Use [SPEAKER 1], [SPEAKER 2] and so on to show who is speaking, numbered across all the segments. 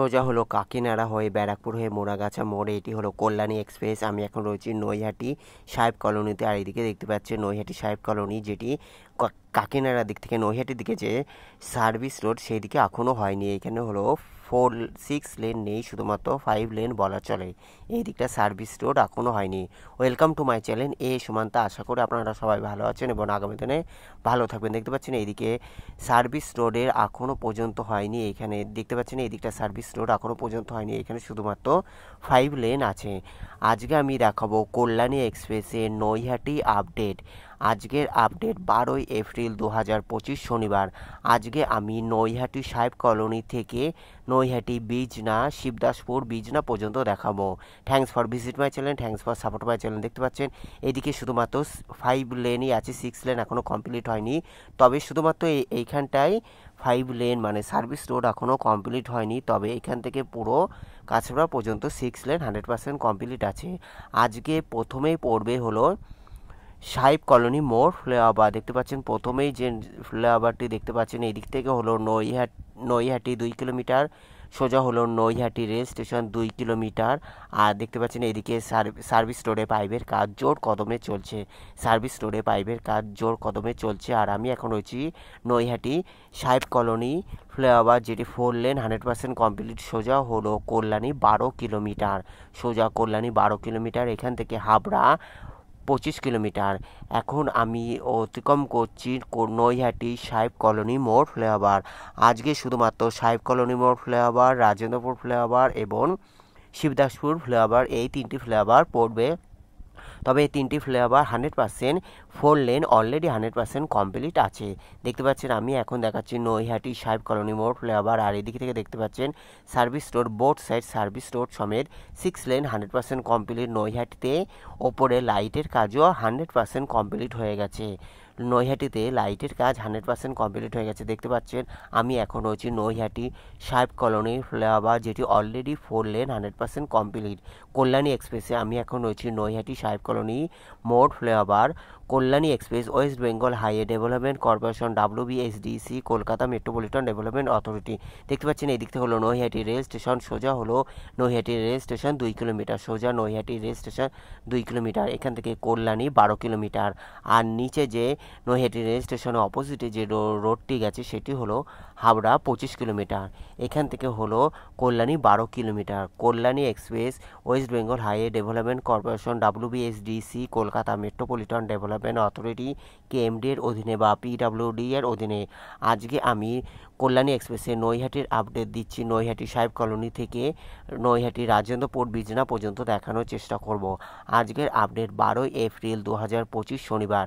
[SPEAKER 1] সোজা হলো কাকিনাড়া হয়ে ব্যারাকপুর হয়ে মোড়াগাছা মোড়ে এটি হলো কল্যাণী এক্সপ্রেস। আমি এখন রয়েছি নৈহাটি সাহেব কলোনিতে। আর এদিকে দেখতে পাচ্ছেন নৈহাটি সাহেব কলোনি, যেটি কাকিনাড়ার দিক থেকে নৈহাটির দিকে যে সার্ভিস রোড সেই দিকে এখনও হয়নি। এখানে হলো 6 লেন নেই, শুধুমাত্র 5 লেন বলা চলে। এই দিকটা সার্ভিস রোড এখনও হয়নি। ওয়েলকাম টু মাই চ্যানেল এ সুমান্তা। আশা করি আপনারা সবাই ভালো আছেন এবং আগামী দিনে ভালো থাকবেন। দেখতে পাচ্ছেন এইদিকে সার্ভিস রোডের এখনও পর্যন্ত হয়নি। এখানে দেখতে পাচ্ছেন এই দিকটা সার্ভিস রোড এখনও পর্যন্ত হয়নি। এখানে শুধুমাত্র 5 লেন আছে। আজকে আমি দেখাবো কল্যাণী এক্সপ্রেসের নৈহাটি আপডেট। আজকের আপডেট 12ই এপ্রিল 2025 শনিবার। আজকে আমি নৈহাটি সাহেব কলোনি থেকে নৈহাটি বিজনা শিবদাসপুর বিজনা পর্যন্ত দেখাবো। Thanks for visit my channel, thanks for support my channel. দেখতে পাচ্ছেন এদিকে শুধুমাত্র 5 লেনই আছে, 6 লেন এখনও কমপ্লিট হয়নি। তবে শুধুমাত্র এইখানটায় 5 লেন মানে সার্ভিস রোড এখনও কমপ্লিট হয়নি। তবে এখান থেকে পুরো কাছড়া পর্যন্ত 6 লেন 100% কমপ্লিট আছে। আজকে প্রথমেই পড়বে হলো সাহেব কলোনি মোড় ফ্লাইওভার। দেখতে পাচ্ছেন প্রথমেই যে ফ্লাইওভারটি দেখতে পাচ্ছেন এই দিক থেকে হলো নৈহাটি 2 কিলোমিটার, সোজা হলো নৈহাটি রেল স্টেশন 2 কিলোমিটার। আর দেখতে পাচ্ছেন এইদিকে সার্ভিস রোডে পাইপের কাজ জোর কদমে চলছে। সার্ভিস রোডে পাইপের কাজ জোর কদমে চলছে। আর আমি এখন রয়েছি নৈহাটি সাহেব কলোনি ফ্লাইওভার, যেটি 4 লেন 100% কমপ্লিট। সোজা হলো কল্যাণী 12 কিলোমিটার, সোজা কল্যাণী 12 কিলোমিটার। এখান থেকে হাবড়া 25 কিলোমিটার। এখন আমি অতিক্রম করছি নৈহাটি সাহেব কলোনি মোড় ফ্লাইওভার। আজকে শুধুমাত্র সাহেব কলোনি মোড় ফ্লাইওভার, রাজেন্দ্রপুর ফ্লাইওভার এবং শিবদাসপুর ফ্লাইওভার, এই 3টি ফ্লাইওভার পড়বে। তবে এই 3টি ফ্লাইওভার 100% 4 লেন অলরেডি 100% কমপ্লিট আছে। দেখতে পাচ্ছেন আমি এখন দেখাচ্ছি নৈহাটি সাহেব কলোনি মোড় ফ্লাইওভার। আর এদিকে থেকে দেখতে পাচ্ছেন service road, both side service road সমেত 6 লেন 100% কমপ্লিট। নৈহাটিতে ওপরে লাইটের কাজও 100% কমপ্লিট হয়ে গেছে। নৈহাটিতে লাইটের কাজ 100% কমপ্লিট হয়ে গেছে। দেখতে পাচ্ছেন আমি এখন রয়েছি নৈহাটি সাহেব কলোনির ফ্লাইওভার, যেটি অলরেডি 4 লেন 100% কমপ্লিট। কল্যাণী এক্সপ্রেসে আমি এখন রয়েছি নৈহাটি সাহেব কলোনি মোড় flyover. Kalyani express West Bengal highway development corporation WBSDC Kolkata metropolitan development authority. দেখতে পাচ্ছেন এই দিক থেকে হলো নৈহাটি রেল স্টেশন, সোজা হলো নৈহাটি রেল স্টেশন 2 কিলোমিটার, সোজা নৈহাটি রেল স্টেশন 2 কিলোমিটার। এখান থেকে কল্যাণী 12 কিলোমিটার। আর নিচে যে নৈহাটি রেল স্টেশনের অপোজিটে যে রোডটি গেছে সেটি হলো হাবড়া 25 কিলোমিটার। এখান থেকে হলো Kalyani 12 kilometre. Kalyani express West Bengal highway development corporation WBSDC Kolkata metropolitan development authority KMD এর অধীনে বা PWD এর অধীনে। আজকে আমি কল্যাণী এক্সপ্রেসে নৈহাটির আপডেট দিচ্ছি। নৈহাটি সাহেব কলোনি থেকে নৈহাটি রাজেন্দ্রপুর বিজনা পর্যন্ত দেখানোর চেষ্টা করব। আজকের আপডেট 12ই এপ্রিল 2025 শনিবার।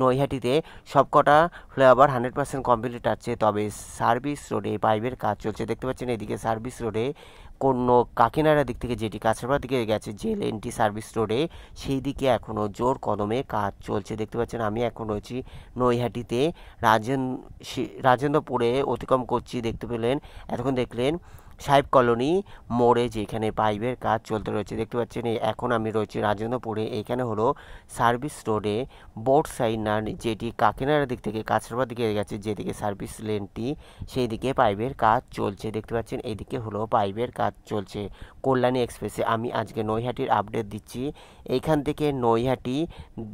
[SPEAKER 1] নৈহাটিতে সবকটা ফ্লাইওভার 100% কমপ্লিট আছে। তবে সার্ভিস রোডে পাইপের কাজ চলছে। দেখতে পাচ্ছেন এদিকে সার্ভিস রোডে কোনো কাকিনাড়ার দিক থেকে যেটি কাছড়াপাড়ার দিকে গেছে যে লেনটি সার্ভিস রোডে, সেই দিকে এখনও জোর কদমে কাজ চলছে। দেখতে পাচ্ছেন আমি এখন রয়েছি নৈহাটিতে রাজেন্দ্রপুরে অতিক্রম করছি। দেখতে পেলেন এতক্ষণ দেখলেন সাহেব কলোনি মোড়ে যেখানে পাইপের কাজ চলতে রয়েছে। দেখতে পাচ্ছেন এখন আমি রয়েছি রাজেন্দ্রপুরে। এখানে হলো সার্ভিস রোডে বোর্ড সাইড না, যেটি কাকিনাড়ার দিক থেকে কাছড়াপাড়ার দিকে গেছে যেদিকে সার্ভিস লেনটি, সেই দিকে পাইপের কাজ চলছে। দেখতে পাচ্ছেন এইদিকে হলো পাইপের কাজ চলছে। কল্যাণী এক্সপ্রেসে আমি আজকে নৈহাটির আপডেট দিচ্ছি। এইখান থেকে Naihati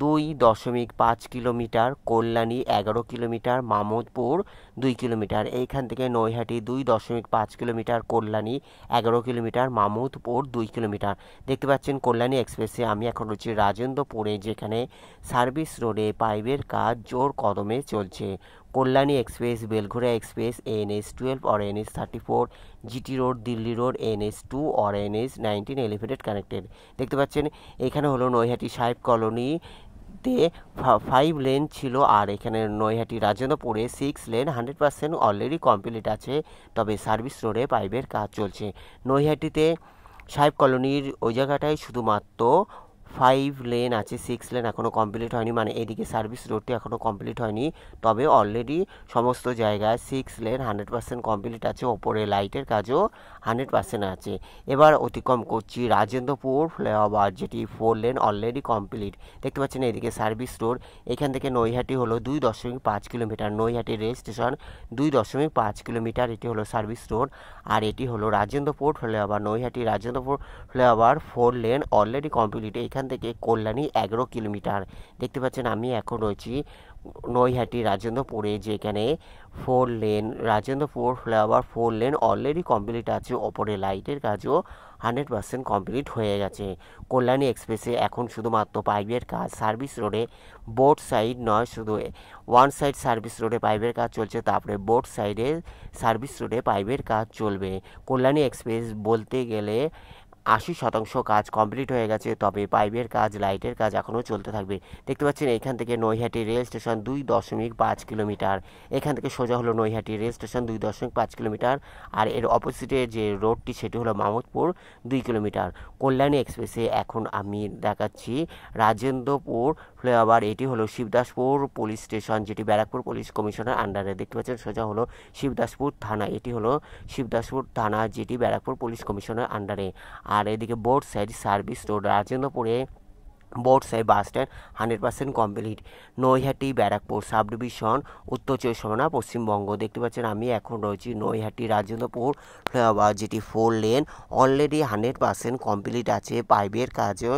[SPEAKER 1] 2.5 kilometre, Kalyani 11 kilometre, Mamudpur 2 kilometre. এইখান থেকে Naihati 2.5 kilometre, Kalyani 11 kilometre, Mamudpur 2 kilometre. দেখতে পাচ্ছেন কল্যাণী এক্সপ্রেসে আমি এখন রয়েছি রাজেন্দ্রপুরে, যেখানে সার্ভিস রোডে পাইপের কাজ জোর কদমে চলছে। Kalyani express, Belgharia express, NH12 और NH34, GT road, Delhi road, NH2 और NH19 এলিভেটেড কানেক্টেড। দেখতে পাচ্ছেন এখানে হলো নৈহাটি সাহেব কলোনি 5 লেন ছিল। আর এখানে নৈহাটি রাজেন্দ্রপুরে 6 লেন 100% অলরেডি কমপ্লিট আছে। তবে সার্ভিস রোডে পাইপের কাজ চলছে। নৈহাটিতে সাহেব কলোনির ওই জায়গাটায় শুধুমাত্র 5 লেন আছে, 6 লেন এখনও কমপ্লিট হয়নি, মানে এদিকে সার্ভিস রোডটি এখনও কমপ্লিট হয়নি। তবে অলরেডি সমস্ত জায়গায় 6 লেন 100% কমপ্লিট আছে, ওপরে লাইটের কাজও 100% আছে। এবার অতিক্রম করছি রাজেন্দ্রপুর ফ্লাইওভার, যেটি 4 লেন অলরেডি কমপ্লিট। দেখতে পাচ্ছেন এদিকে সার্ভিস রোড, এখান থেকে নৈহাটি হলো 2.5 kilometre, Naihati rail station 2.5 kilometre, এটি হলো সার্ভিস রোড। আর এটি হলো Rajendrapur flyover, Naihati Rajendrapur flyover 4 lane already complete. এখান থেকে কল্যাণী 11 কিলোমিটার। দেখতে পাচ্ছেন আমি এখন রয়েছি নৈহাটি রাজেন্দ্রপুরে, যেখানে 4 lane Rajendrapur flyover 4 lane already complete আছে, ওপরে লাইটের কাজও 100% কমপ্লিট হয়ে গেছে। কল্যাণী এক্সপ্রেসে এখন শুধুমাত্র পাইপের কাজ, সার্ভিস রোডে বোথ সাইড নয়, শুধু ওয়ান সাইড সার্ভিস রোডে পাইপের কাজ চলছে, তারপরে বোথ সাইডে সার্ভিস রোডে পাইপের কাজ চলবে। কল্যাণী এক্সপ্রেস বলতে গেলে 80% কাজ কমপ্লিট হয়ে গেছে, তবে পাইপের কাজ লাইটের কাজ এখনও চলতে থাকবে। দেখতে পাচ্ছেন এখান থেকে নৈহাটি রেল স্টেশন 2.5 কিলোমিটার, এখান থেকে সোজা হলো নৈহাটি রেল স্টেশন 2.5 কিলোমিটার। আর এর অপোজিটে যে রোডটি সেটি হলো মামুদপুর 2 কিলোমিটার। কল্যাণী এক্সপ্রেসে এখন আমি দেখাচ্ছি রাজেন্দ্রপুর ফ্লাইওভার, এটি হলো শিবদাসপুর পুলিশ স্টেশন, যেটি ব্যারাকপুর পুলিশ কমিশনের আন্ডারে। দেখতে পাচ্ছেন সোজা হলো শিবদাসপুর থানা, এটি হলো শিবদাসপুর থানা, যেটি ব্যারাকপুর পুলিশ কমিশনের আন্ডারে। আর এদিকে বোথ সাইড সার্ভিস রোড, রাজেন্দ্রপুরে both side bus stand 100% complete. Naihati Barrackpore sub division, উত্তর 24 পশ্চিমবঙ্গ। দেখতে পাচ্ছেন আমি এখন রয়েছি নৈহাটি রাজেন্দ্রপুর ফ্লাইওভার, যেটি 4 লেন অলরেডি 100% কমপ্লিট আছে। পাইপের কাজও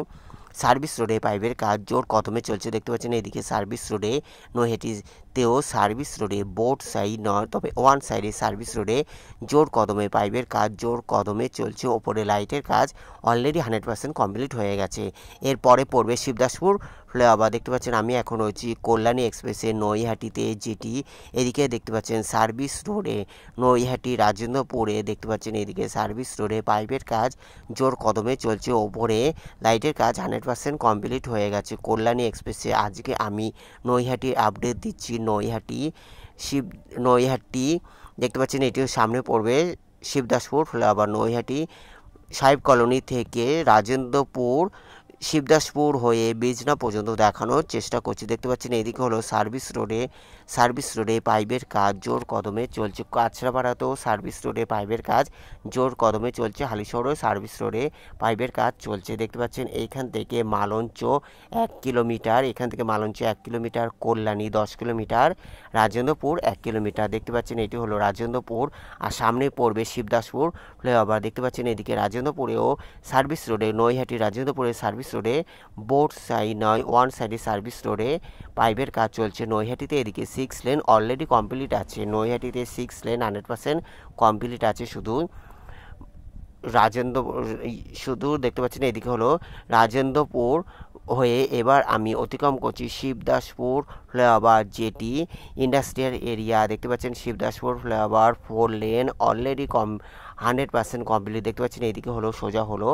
[SPEAKER 1] সার্ভিস রোডে পাইপের কাজ জোর কদমে চলছে। দেখতে পাচ্ছেন এদিকে সার্ভিস রোডে নৈহাটিতেও সার্ভিস রোডে বোথ সাইড নয়, তবে ওয়ান সাইডে সার্ভিস রোডে জোর কদমে পাইপের কাজ জোর কদমে চলছে, ওপরে লাইটের কাজ অলরেডি 100% কমপ্লিট হয়ে গেছে। এরপরে পড়বে শিবদাসপুর ফ্লাইওভার। দেখতে পাচ্ছেন আমি এখন রয়েছি কল্যাণী এক্সপ্রেসে নৈহাটিতে, যেটি এদিকে দেখতে পাচ্ছেন সার্ভিস রোডে নৈহাটি রাজেন্দ্রপুরে। দেখতে পাচ্ছেন এদিকে সার্ভিস রোডে পাইপের কাজ জোর কদমে চলছে, ওপরে লাইটের কাজ 100% কমপ্লিট হয়ে গেছে। কল্যাণী এক্সপ্রেসে আজকে আমি নৈহাটির আপডেট দিচ্ছি। নৈহাটি দেখতে পাচ্ছেন এটিও সামনে পড়বে শিবদাসপুর ফ্লাইওভার, নৈহাটি সাহেব কলোনি থেকে রাজেন্দ্রপুর শিবদাসপুর হয়ে বিজনা পর্যন্ত দেখানোর চেষ্টা করছি। দেখতে পাচ্ছেন এদিকে হলো সার্ভিস রোডে পাইপের কাজ জোর কদমে চলছে। কাঁচরাপাড়াতেও সার্ভিস রোডে পাইপের কাজ জোর কদমে চলছে, হালিশহরেও সার্ভিস রোডে পাইপের কাজ চলছে। দেখতে পাচ্ছেন এইখান থেকে মালঞ্চ 1 কিলোমিটার, এখান থেকে মালঞ্চ 1 kilometre, Kalyani 10 kilometre, Rajendrapur 1 kilometre. দেখতে পাচ্ছেন এটি হলো রাজেন্দ্রপুর, আর সামনে পড়বে শিবদাসপুর ফ্লাইওভার। দেখতে পাচ্ছেন এদিকে রাজেন্দ্রপুরেও সার্ভিস রোডে নৈহাটি রাজেন্দ্রপুরের সার্ভিস রোডে বোথ সাইড নয়, ওয়ান সাইডে সার্ভিস রোডে পাইপের কাজ চলছে। নৈহাটিতে এদিকে 6 লেন অলরেডি কমপ্লিট আছে, নৈহাটিতে 6 লেন 100% কমপ্লিট আছে। শুধু দেখতে পাচ্ছেন এদিকে হলো রাজেন্দ্রপুর হয়ে এবার আমি অতিক্রম করছি শিবদাসপুর ফ্লাইওভার, যেটি ইন্ডাস্ট্রিয়াল এরিয়া। দেখতে পাচ্ছেন Shibdaspur flyover 4 lane already 100% complete. দেখতে পাচ্ছেন এদিকে হলো সোজা হলো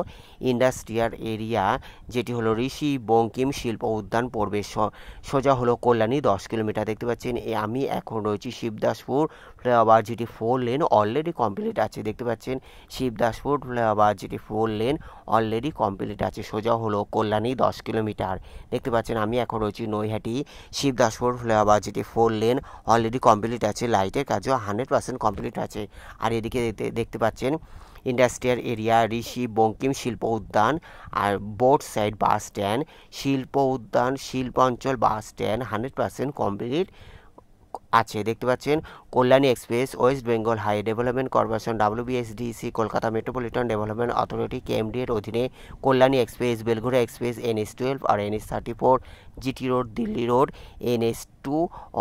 [SPEAKER 1] ইন্ডাস্ট্রিয়াল এরিয়া, যেটি হলো ঋষি বঙ্কিম শিল্প উদ্যান পড়বে, সোজা হলো কল্যাণী 10 কিলোমিটার। দেখতে পাচ্ছেন আমি এখন রয়েছি শিবদাসপুর ফ্লাইওভার, যেটি 4 লেন অলরেডি কমপ্লিট আছে। দেখতে পাচ্ছেন শিবদাসপুর ফ্লাইওভার, যেটি 4 লেন অলরেডি কমপ্লিট আছে, সোজা হলো কল্যাণী 10 কিলোমিটার। দেখতে পাচ্ছেন আমি এখন রয়েছি নৈহাটি শিবদাসপুর ফ্লাইওভার, যেটি 4 লেন অলরেডি কমপ্লিট আছে, লাইটের কাজও 100% কমপ্লিট আছে। আর এদিকে দেখতে পাচ্ছেন ইন্ডাস্ট্রিয়াল এরিয়া, ঋষি বঙ্কিম শিল্প উদ্যান, আর বোথ সাইড বাস স্ট্যান্ড, শিল্প উদ্যান শিল্পাঞ্চল বাস স্ট্যান্ড 100% কমপ্লিট আছে। দেখতে পাচ্ছেন Kalyani express West Bengal high development corporation WBSDC Kolkata metropolitan development authority KMD এর অধীনে Kalyani express, Belgharia express, NH12 আর NH34, GT road, Delhi road, NH2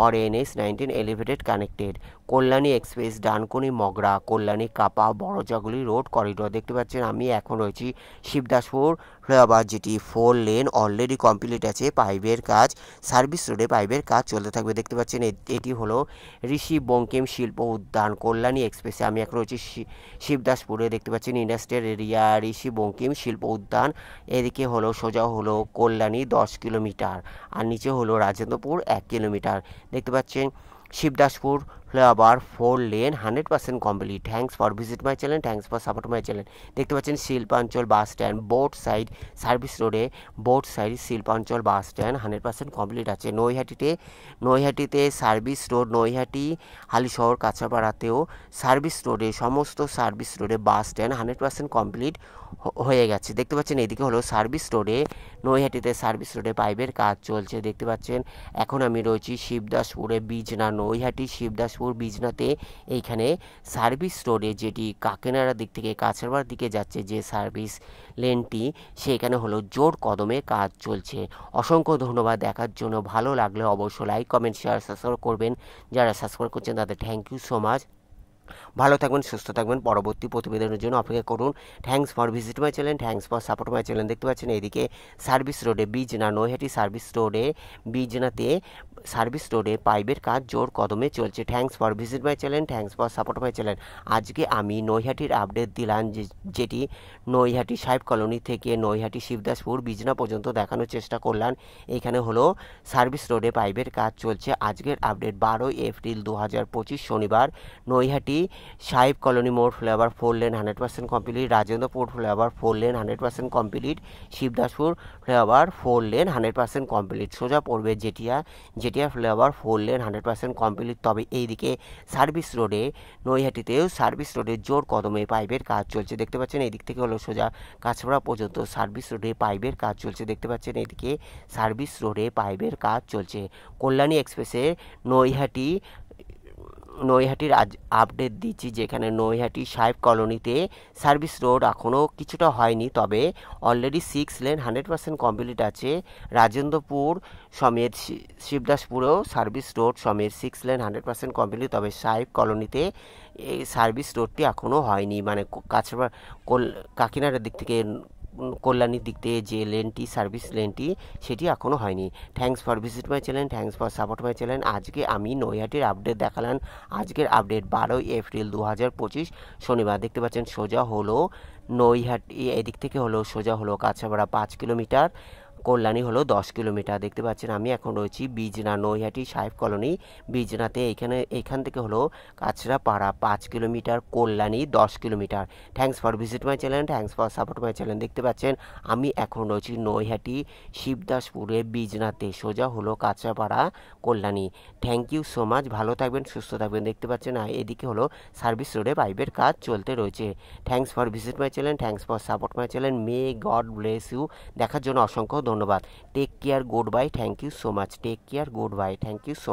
[SPEAKER 1] और NH19 elevated connected. Kalyani express Dankuni Mogra Kalyani Kapa Barajaguli road corridor. দেখতে পাচ্ছেন আমি এখন রয়েছি শিবদাসপুর ফ্লাইওভার, যেটি 4 লেন অলরেডি কমপ্লিট আছে, পাইপের কাজ সার্ভিস রোডে পাইপের কাজ চলতে থাকবে। দেখতে পাচ্ছেন এটি হলো ঋষি বঙ্কিম শিল্প উদ্যান কল্যাণী এক্সপ্রেসে, আমি এখন রয়েছি শিবদাসপুরে। দেখতে পাচ্ছেন ইন্ডাস্ট্রিয়াল এরিয়া, ঋষি বঙ্কিম শিল্প উদ্যান, এদিকে হলো সোজা হলো কল্যাণী 10 কিলোমিটার, আর নিচে হলো রাজেন্দ্রপুর 1 কিলোমিটার। দেখতে পাচ্ছেন Shibdaspur flyover 4 lane 100% complete. Thanks for visit my channel, thanks for support my channel. দেখতে পাচ্ছেন শিল্পাঞ্চল bus stand both side service রোডে, বোথ সাইড শিল্পাঞ্চল বাস স্ট্যান্ড 100% কমপ্লিট আছে। নৈহাটিতে সার্ভিস রোড, নৈহাটি হালিশহর কাঁচাপাড়াতেও সার্ভিস রোডে, সমস্ত সার্ভিস রোডে বাস স্ট্যান্ড 100% কমপ্লিট হয়ে গেছে। দেখতে পাচ্ছেন এইদিকে হলো সার্ভিস রোডে, নৈহাটিতে সার্ভিস রোডে পাইপের কাজ চলছে। দেখতে পাচ্ছেন এখন আমি রয়েছি শিবদাসপুরে, বিজনা, নৈহাটি শিবদাসপুর বিজনাতে। এইখানে সার্ভিস রোডে, যেটি কাকিনাড়ার দিক থেকে কাছাড়ার দিকে যাচ্ছে যে সার্ভিস লেনটি, সেখানে হলো জোর কদমে কাজ চলছে। অসংখ্য ধন্যবাদ দেখার জন্য। ভালো লাগলে অবশ্যই লাইক, কমেন্ট, শেয়ার, সাবস্ক্রাইব করবেন। যারা সাবস্ক্রাইব করছেন তাদের থ্যাংক ইউ সো মাচ। ভালো থাকবেন, সুস্থ থাকবেন। পরবর্তী প্রতিবেদনের জন্য অপেক্ষা করুন। Thanks for visit my channel, thanks for support my channel. দেখতে পাচ্ছেন এইদিকে সার্ভিস রোডে বিজনা, নৈহাটি সার্ভিস রোডে বিজনাতে সার্ভিস রোডে পাইপের কাজ জোর কদমে চলছে। Thanks for visit my channel, thanks for support my channel. আজকে আমি নৈহাটির আপডেট দিলাম, যেটি নৈহাটি সাহেব কলোনি থেকে নৈহাটি শিবদাসপুর বিজনা পর্যন্ত দেখানোর চেষ্টা করলাম। এইখানে হলো সার্ভিস রোডে পাইপের কাজ চলছে। আজকের আপডেট 12 এপ্রিল 2025 শনিবার। নৈহাটি সাহেব কলোনি মোড় flyover 4 lane 100% complete. Rajendrapur flyover 4 lane 100% complete. Shibdaspur flyover 4 lane 100% complete. সোজা পড়বে জেটিয়া ফ্লাইওভার 4 লেন 100% কমপ্লিট। তবে এইদিকে সার্ভিস রোডে, নৈহাটিতেও সার্ভিস রোডে জোর কদমে পাইপের কাজ চলছে। দেখতে পাচ্ছেন এই দিক থেকে হলো সোজা কাছড়া পর্যন্ত সার্ভিস রোডে পাইপের কাজ চলছে। দেখতে পাচ্ছেন এইদিকে সার্ভিস রোডে পাইপের কাজ চলছে। কল্যাণী এক্সপ্রেসে নৈহাটির আজ আপডেট দিচ্ছি, যেখানে নৈহাটি সাহেব কলোনিতে সার্ভিস রোড এখনও কিছুটা হয়নি, তবে অলরেডি 6 লেন 100% কমপ্লিট আছে। রাজেন্দ্রপুর সমেত শিবদাসপুরেও সার্ভিস রোড সমেত 6 লেন 100% কমপ্লিট, তবে সাহেব কলোনিতে এই সার্ভিস রোডটি এখনও হয়নি, মানে কাকিনাড়ার দিক থেকে কল্যাণীর দিক থেকে যে লেনটি, সার্ভিস লেনটি, সেটি এখনও হয়নি। Thanks for visit my channel, thanks for support my channel. আজকে আমি নৈহাটির আপডেট দেখালাম। আজকের আপডেট 12 এপ্রিল 2025 শনিবার। দেখতে পাচ্ছেন সোজা হলো নৈহাটি, এদিক থেকে হলো সোজা হলো কাছাপাড়া 5 কিলোমিটার, কল্যাণী হলো 10 কিলোমিটার। দেখতে পাচ্ছেন আমি এখন রয়েছি বিজনা, নৈহাটি সাহেব কলোনি বিজনাতে। এইখান থেকে হলো Kanchrapara 5 kilometre, Kalyani 10 kilometre. Thanks for visit my channel, thanks for support my channel. দেখতে পাচ্ছেন আমি এখন রয়েছি নৈহাটি শিবদাসপুরে বিজনাতে, সোজা হলো Kanchrapara, Kalyani. Thank you so much. ভালো থাকবেন, সুস্থ থাকবেন। দেখতে পাচ্ছেন এদিকে হলো সার্ভিস রোডে পাইপের কাজ চলতে রয়েছে। Thanks for visit my channel, thanks for support my channel. May God bless you. দেখার জন্য অসংখ্য ধন্যবাদ। Take care, good bye, thank you so much. Take care, good bye, thank you so